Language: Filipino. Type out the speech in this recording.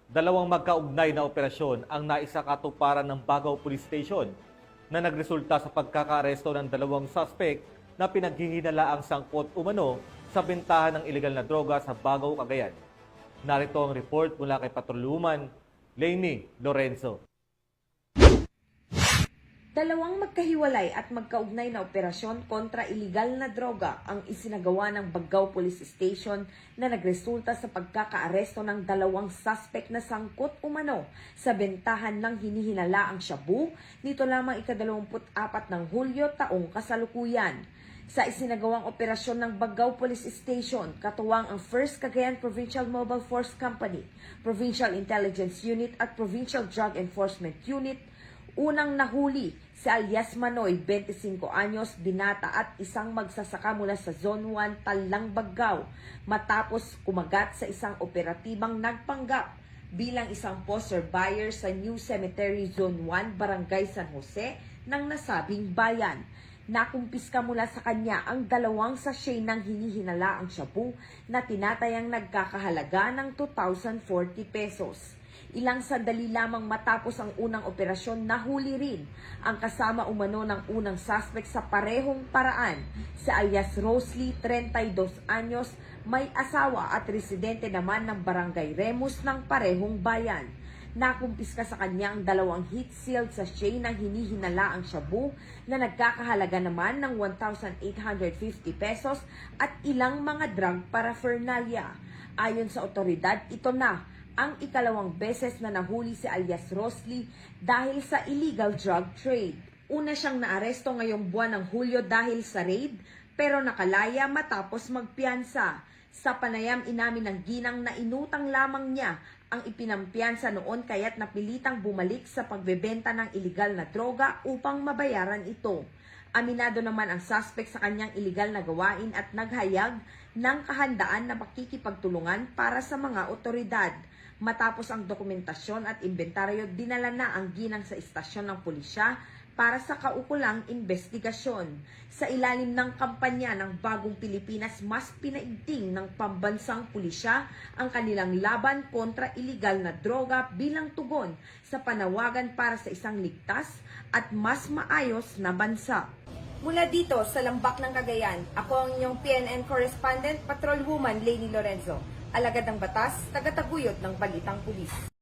Dalawang magkaugnay na operasyon ang naisakatuparan ng Bagao Police Station na nagresulta sa pagkakaaresto ng dalawang suspect na pinaghihinalaang sangkot umano sa bentahan ng ilegal na droga sa Bagao, Cagayan. Narito ang report mula kay Patrolwoman Lainey Lorenzo. Dalawang magkahiwalay at magkaugnay na operasyon kontra iligal na droga ang isinagawa ng Bagao Police Station na nagresulta sa pagkakaaresto ng dalawang suspect na sangkot umano sa bentahan ng hinihinalaang shabu nito lamang ika-24 ng Hulyo taong kasalukuyan. Sa isinagawang operasyon ng Bagao Police Station, katuwang ang 1st Cagayan Provincial Mobile Force Company, Provincial Intelligence Unit at Provincial Drug Enforcement Unit, unang nahuli si alias Manoy, 25 anyos, binata at isang magsasaka mula sa Zone 1, Talang, Bagao, matapos kumagat sa isang operatibang nagpanggap bilang isang poster buyer sa New Cemetery Zone 1, Barangay San Jose ng nasabing bayan. Nakumpiska mula sa kanya ang dalawang sachet ng hinihinalaang shabu na tinatayang nagkakahalaga ng 2,040 pesos. Ilang sandali lamang matapos ang unang operasyon, nahuli rin ang kasama umano ng unang suspect sa parehong paraan, si alias Rosley, 32 anyos, may asawa at residente naman ng Barangay Remus ng parehong bayan. Nakumpiska sa kanya ang dalawang heat-sealed sachet ng hinihinalaang shabu na nagkakahalaga naman ng 1,850 pesos at ilang mga drug paraphernalia. Ayon sa otoridad, ito na ang ikalawang beses na nahuli si alias Rosley dahil sa illegal drug trade. Una siyang naaresto ngayong buwan ng Hulyo dahil sa raid, pero nakalaya matapos magpiyansa. Sa panayam, inamin ng ginang na inutang lamang niya ang ipinampiyansa noon kaya't napilitang bumalik sa pagbebenta ng iligal na droga upang mabayaran ito. Aminado naman ang suspect sa kanyang iligal na gawain at naghayag ng kahandaan na makikipagtulungan para sa mga otoridad. Matapos ang dokumentasyon at inventaryo, dinala na ang ginang sa istasyon ng pulisya para sa kaukulang investigasyon. Sa ilalim ng kampanya ng Bagong Pilipinas, mas pinaigting ng pambansang pulisya ang kanilang laban kontra iligal na droga bilang tugon sa panawagan para sa isang ligtas at mas maayos na bansa. Mula dito sa Lambak ng Cagayan, ako ang inyong PNN correspondent, Patrolwoman Lainey Lorenzo. Alagad ng batas, tagataguyod ng balitang pulis.